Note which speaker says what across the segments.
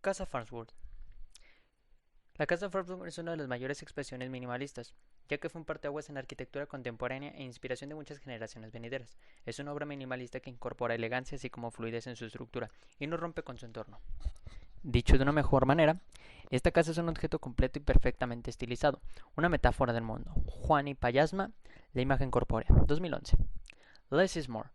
Speaker 1: Casa Farnsworth. La Casa Farnsworth es una de las mayores expresiones minimalistas, ya que fue un parteaguas en la arquitectura contemporánea e inspiración de muchas generaciones venideras. Es una obra minimalista que incorpora elegancia así como fluidez en su estructura y no rompe con su entorno. Dicho de una mejor manera, esta casa es un objeto completo y perfectamente estilizado, una metáfora del mundo. Juan y Payasma, la imagen corpórea, 2011. Less is more.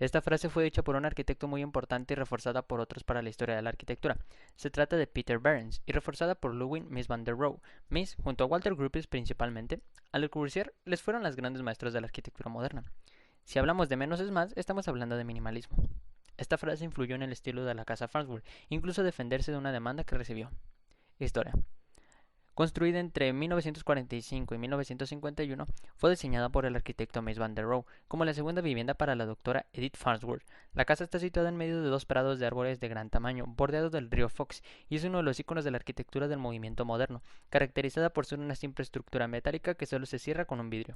Speaker 1: Esta frase fue dicha por un arquitecto muy importante y reforzada por otros para la historia de la arquitectura. Se trata de Peter Behrens y reforzada por Ludwig Mies van der Rohe. Mies, junto a Walter Gropius principalmente, al Le Corbusier les fueron las grandes maestros de la arquitectura moderna. Si hablamos de menos es más, estamos hablando de minimalismo. Esta frase influyó en el estilo de la casa Farnsworth, incluso defenderse de una demanda que recibió. Historia. Construida entre 1945 y 1951, fue diseñada por el arquitecto Mies van der Rohe como la segunda vivienda para la doctora Edith Farnsworth. La casa está situada en medio de dos prados de árboles de gran tamaño, bordeados del río Fox, y es uno de los iconos de la arquitectura del movimiento moderno, caracterizada por ser una simple estructura metálica que solo se cierra con un vidrio.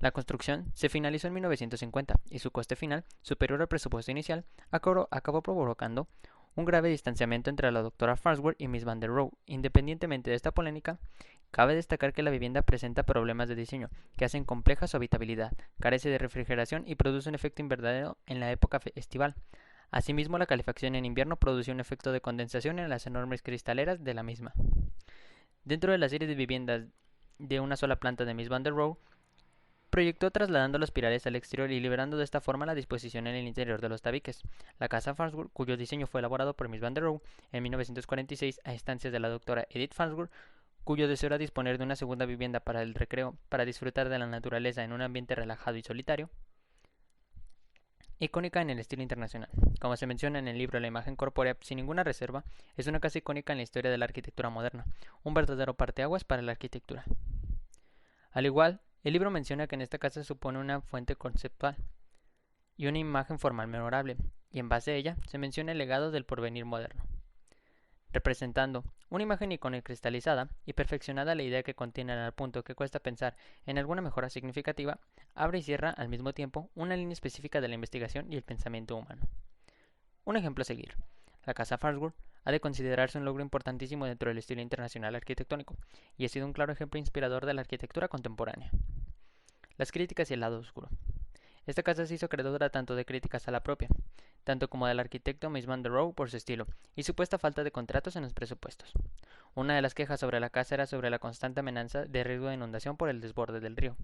Speaker 1: La construcción se finalizó en 1950 y su coste final, superior al presupuesto inicial, acabó provocando un grave distanciamiento entre la doctora Farnsworth y Miss Van der Rohe. Independientemente de esta polémica, cabe destacar que la vivienda presenta problemas de diseño que hacen compleja su habitabilidad, carece de refrigeración y produce un efecto invernadero en la época estival. Asimismo, la calefacción en invierno produce un efecto de condensación en las enormes cristaleras de la misma. Dentro de la serie de viviendas de una sola planta de Miss Van der Rohe, proyectó trasladando los pirales al exterior y liberando de esta forma la disposición en el interior de los tabiques. La casa Farnsworth, cuyo diseño fue elaborado por Mies van der Rohe en 1946 a instancias de la doctora Edith Farnsworth, cuyo deseo era disponer de una segunda vivienda para el recreo, para disfrutar de la naturaleza en un ambiente relajado y solitario, icónica en el estilo internacional. Como se menciona en el libro La imagen corpórea, sin ninguna reserva, es una casa icónica en la historia de la arquitectura moderna, un verdadero parteaguas para la arquitectura. Al igual, el libro menciona que en esta casa supone una fuente conceptual y una imagen formal memorable, y en base a ella se menciona el legado del porvenir moderno, representando una imagen icónica cristalizada y perfeccionada la idea que contiene al punto que cuesta pensar en alguna mejora significativa, abre y cierra al mismo tiempo una línea específica de la investigación y el pensamiento humano. Un ejemplo a seguir. La casa Farnsworth ha de considerarse un logro importantísimo dentro del estilo internacional arquitectónico, y ha sido un claro ejemplo inspirador de la arquitectura contemporánea. Las críticas y el lado oscuro. Esta casa se hizo acreedora tanto de críticas a la propia, tanto como del arquitecto Mies van der Rohe por su estilo y supuesta falta de contratos en los presupuestos. Una de las quejas sobre la casa era sobre la constante amenaza de riesgo de inundación por el desborde del río,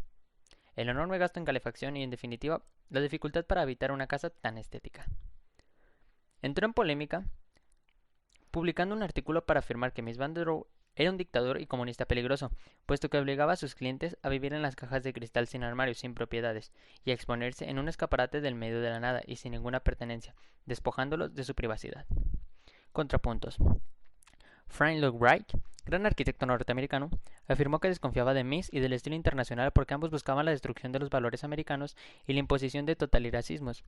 Speaker 1: el enorme gasto en calefacción y, en definitiva, la dificultad para habitar una casa tan estética. Entró en polémica publicando un artículo para afirmar que Mies van der Rohe era un dictador y comunista peligroso, puesto que obligaba a sus clientes a vivir en las cajas de cristal sin armarios, sin propiedades, y a exponerse en un escaparate del medio de la nada y sin ninguna pertenencia, despojándolos de su privacidad. Contrapuntos. Frank Lloyd Wright, gran arquitecto norteamericano, afirmó que desconfiaba de Mies y del estilo internacional porque ambos buscaban la destrucción de los valores americanos y la imposición de totalitarismos.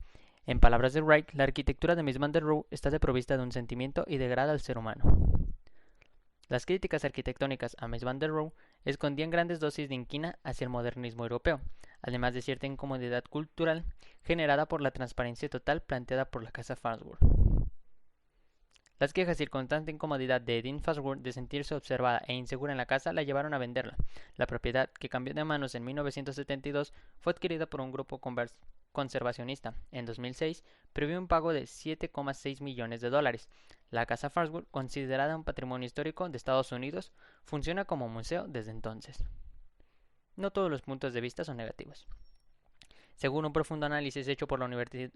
Speaker 1: En palabras de Wright, la arquitectura de Mies van der Rohe está desprovista de un sentimiento y degrada al ser humano. Las críticas arquitectónicas a Mies van der Rohe escondían grandes dosis de inquina hacia el modernismo europeo, además de cierta incomodidad cultural generada por la transparencia total planteada por la casa Farnsworth. Las quejas y constante incomodidad de Edith Farnsworth de sentirse observada e insegura en la casa la llevaron a venderla. La propiedad, que cambió de manos en 1972, fue adquirida por un grupo conservacionista. En 2006, previó un pago de $7,6 millones. La casa Farnsworth, considerada un patrimonio histórico de Estados Unidos, funciona como museo desde entonces. No todos los puntos de vista son negativos. Según un profundo análisis hecho por la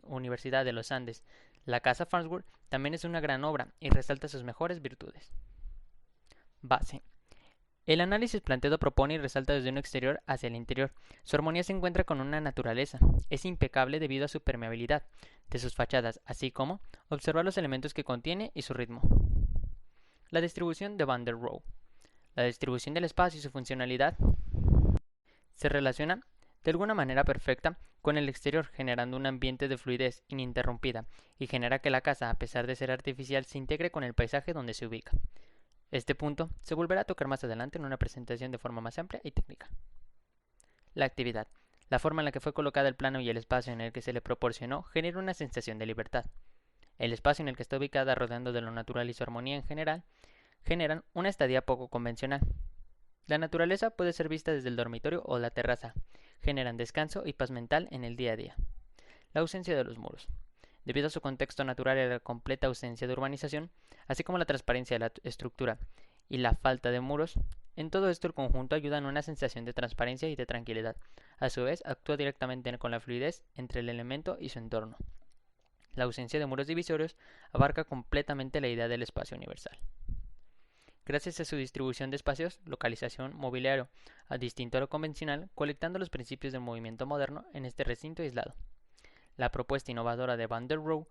Speaker 1: Universidad de los Andes, la casa Farnsworth también es una gran obra y resalta sus mejores virtudes. Base. El análisis planteado propone y resalta desde un exterior hacia el interior. Su armonía se encuentra con una naturaleza. Es impecable debido a su permeabilidad de sus fachadas, así como observar los elementos que contiene y su ritmo. La distribución de Van der Rohe. La distribución del espacio y su funcionalidad se relaciona de alguna manera perfecta con el exterior, generando un ambiente de fluidez ininterrumpida y genera que la casa, a pesar de ser artificial, se integre con el paisaje donde se ubica. Este punto se volverá a tocar más adelante en una presentación de forma más amplia y técnica. La actividad. La forma en la que fue colocada el plano y el espacio en el que se le proporcionó genera una sensación de libertad. El espacio en el que está ubicada, rodeando de lo natural y su armonía en general, generan una estadía poco convencional. La naturaleza puede ser vista desde el dormitorio o la terraza. Generan descanso y paz mental en el día a día. La ausencia de los muros. Debido a su contexto natural y a la completa ausencia de urbanización, así como la transparencia de la estructura y la falta de muros, en todo esto el conjunto ayuda en una sensación de transparencia y de tranquilidad. A su vez, actúa directamente con la fluidez entre el elemento y su entorno. La ausencia de muros divisorios abarca completamente la idea del espacio universal. Gracias a su distribución de espacios, localización, mobiliario, distinto a lo convencional, colectando los principios del movimiento moderno en este recinto aislado. La propuesta innovadora de Van der Rohe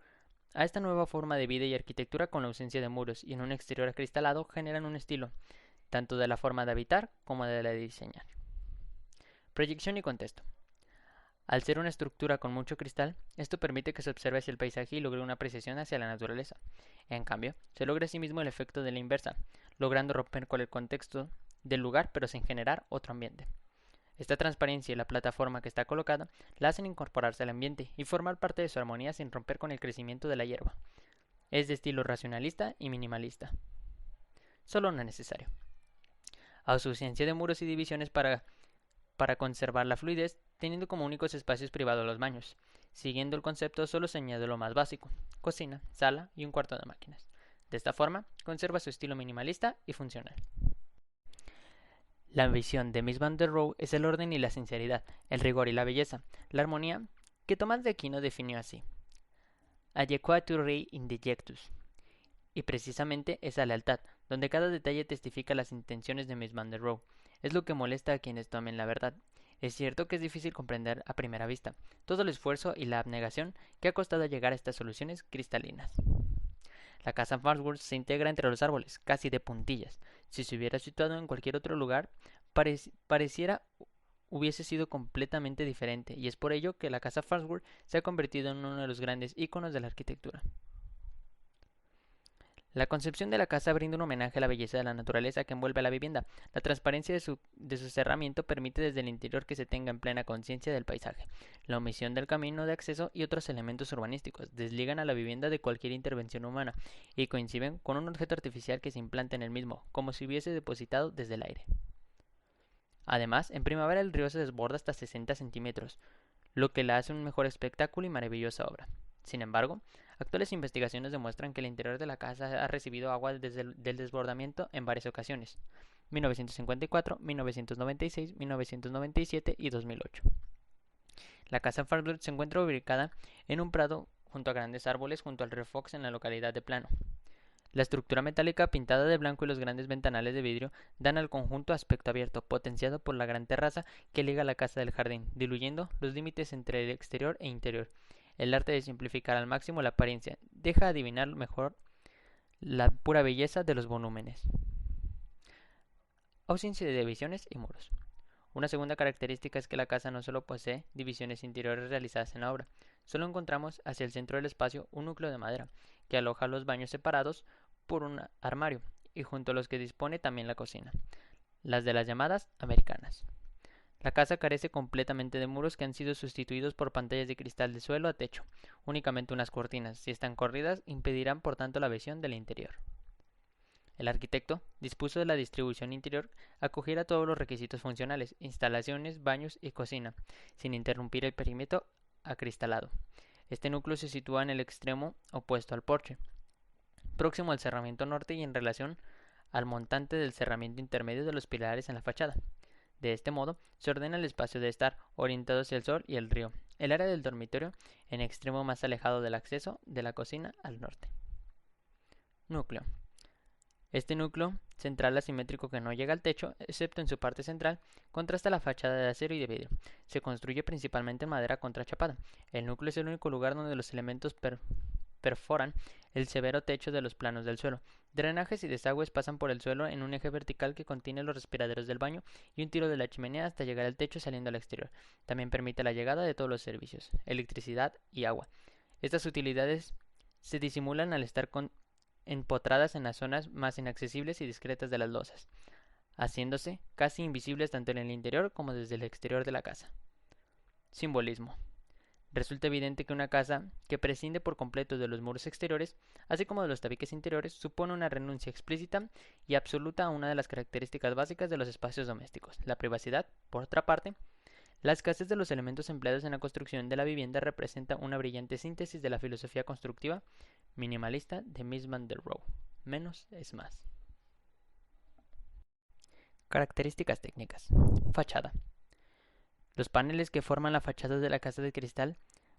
Speaker 1: a esta nueva forma de vida y arquitectura con la ausencia de muros y en un exterior acristalado generan un estilo, tanto de la forma de habitar como de la de diseñar. Proyección y contexto. Al ser una estructura con mucho cristal, esto permite que se observe hacia el paisaje y logre una apreciación hacia la naturaleza. En cambio, se logra asimismo el efecto de la inversa, logrando romper con el contexto del lugar pero sin generar otro ambiente. Esta transparencia y la plataforma que está colocada la hacen incorporarse al ambiente y formar parte de su armonía sin romper con el crecimiento de la hierba. Es de estilo racionalista y minimalista. Solo no es necesario. Ausencia de muros y divisiones para conservar la fluidez, teniendo como únicos espacios privados los baños. Siguiendo el concepto solo se añade lo más básico, cocina, sala y un cuarto de máquinas. De esta forma, conserva su estilo minimalista y funcional. La ambición de Miss Van der Rohe es el orden y la sinceridad, el rigor y la belleza, la armonía que Tomás de Aquino definió así: Adequatur indejectus. Y precisamente esa lealtad, donde cada detalle testifica las intenciones de Miss Van der Rohe, es lo que molesta a quienes tomen la verdad. Es cierto que es difícil comprender a primera vista todo el esfuerzo y la abnegación que ha costado llegar a estas soluciones cristalinas. La casa Farnsworth se integra entre los árboles, casi de puntillas. Si se hubiera situado en cualquier otro lugar, pareciera hubiese sido completamente diferente, y es por ello que la casa Farnsworth se ha convertido en uno de los grandes íconos de la arquitectura. La concepción de la casa brinda un homenaje a la belleza de la naturaleza que envuelve a la vivienda. La transparencia de su cerramiento permite desde el interior que se tenga en plena conciencia del paisaje. La omisión del camino de acceso y otros elementos urbanísticos desligan a la vivienda de cualquier intervención humana y coinciden con un objeto artificial que se implanta en el mismo, como si hubiese depositado desde el aire. Además, en primavera el río se desborda hasta 60 centímetros, lo que la hace un mejor espectáculo y maravillosa obra. Sin embargo, actuales investigaciones demuestran que el interior de la casa ha recibido agua del desbordamiento en varias ocasiones: 1954, 1996, 1997 y 2008. La casa Farnsworth se encuentra ubicada en un prado junto a grandes árboles junto al río Fox en la localidad de Plano. La estructura metálica pintada de blanco y los grandes ventanales de vidrio dan al conjunto aspecto abierto, potenciado por la gran terraza que liga la casa del jardín, diluyendo los límites entre el exterior e interior. El arte de simplificar al máximo la apariencia deja adivinar mejor la pura belleza de los volúmenes. Ausencia de divisiones y muros. Una segunda característica es que la casa no solo posee divisiones interiores realizadas en la obra, solo encontramos hacia el centro del espacio un núcleo de madera que aloja los baños separados por un armario y junto a los que dispone también la cocina, las de las llamadas americanas. La casa carece completamente de muros que han sido sustituidos por pantallas de cristal de suelo a techo. Únicamente unas cortinas, si están corridas, impedirán por tanto la visión del interior. El arquitecto dispuso de la distribución interior acogiera todos los requisitos funcionales, instalaciones, baños y cocina, sin interrumpir el perímetro acristalado. Este núcleo se sitúa en el extremo opuesto al porche, próximo al cerramiento norte y en relación al montante del cerramiento intermedio de los pilares en la fachada. De este modo, se ordena el espacio de estar orientado hacia el sol y el río, el área del dormitorio en extremo más alejado del acceso de la cocina al norte. Núcleo. Este núcleo central asimétrico que no llega al techo, excepto en su parte central, contrasta la fachada de acero y de vidrio. Se construye principalmente en madera contrachapada. El núcleo es el único lugar donde los elementos perforan el severo techo de los planos del suelo. Drenajes y desagües pasan por el suelo en un eje vertical que contiene los respiraderos del baño y un tiro de la chimenea hasta llegar al techo saliendo al exterior. También permite la llegada de todos los servicios, electricidad y agua. Estas utilidades se disimulan al estar empotradas en las zonas más inaccesibles y discretas de las losas, haciéndose casi invisibles tanto en el interior como desde el exterior de la casa. Simbolismo. Resulta evidente que una casa que prescinde por completo de los muros exteriores, así como de los tabiques interiores, supone una renuncia explícita y absoluta a una de las características básicas de los espacios domésticos, la privacidad. Por otra parte, la escasez de los elementos empleados en la construcción de la vivienda representa una brillante síntesis de la filosofía constructiva minimalista de Mies van der Rohe. Menos es más. Características técnicas. Fachada. Los paneles que forman la fachada de la casa de cristal,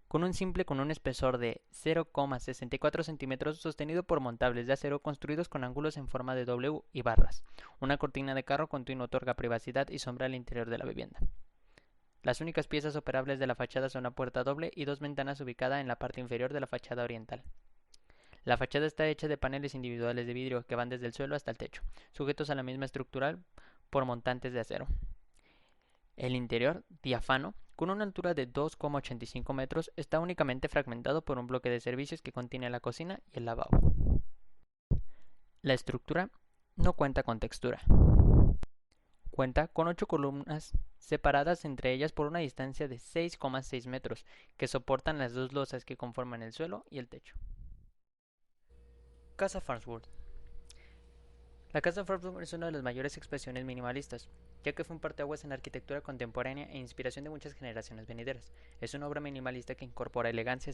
Speaker 1: con un espesor de 0,64 centímetros sostenido por montables de acero construidos con ángulos en forma de W y barras. Una cortina de carro continuo otorga privacidad y sombra al interior de la vivienda. Las únicas piezas operables de la fachada son la puerta doble y dos ventanas ubicadas en la parte inferior de la fachada oriental. La fachada está hecha de paneles individuales de vidrio que van desde el suelo hasta el techo, sujetos a la misma estructura por montantes de acero. El interior, diáfano, con una altura de 2,85 metros, está únicamente fragmentado por un bloque de servicios que contiene la cocina y el lavabo. La estructura no cuenta con textura. Cuenta con 8 columnas separadas entre ellas por una distancia de 6,6 metros, que soportan las dos losas que conforman el suelo y el techo. Casa Farnsworth. La casa Farnsworth es una de las mayores expresiones minimalistas, ya que fue un parteaguas en la arquitectura contemporánea e inspiración de muchas generaciones venideras. Es una obra minimalista que incorpora elegancia,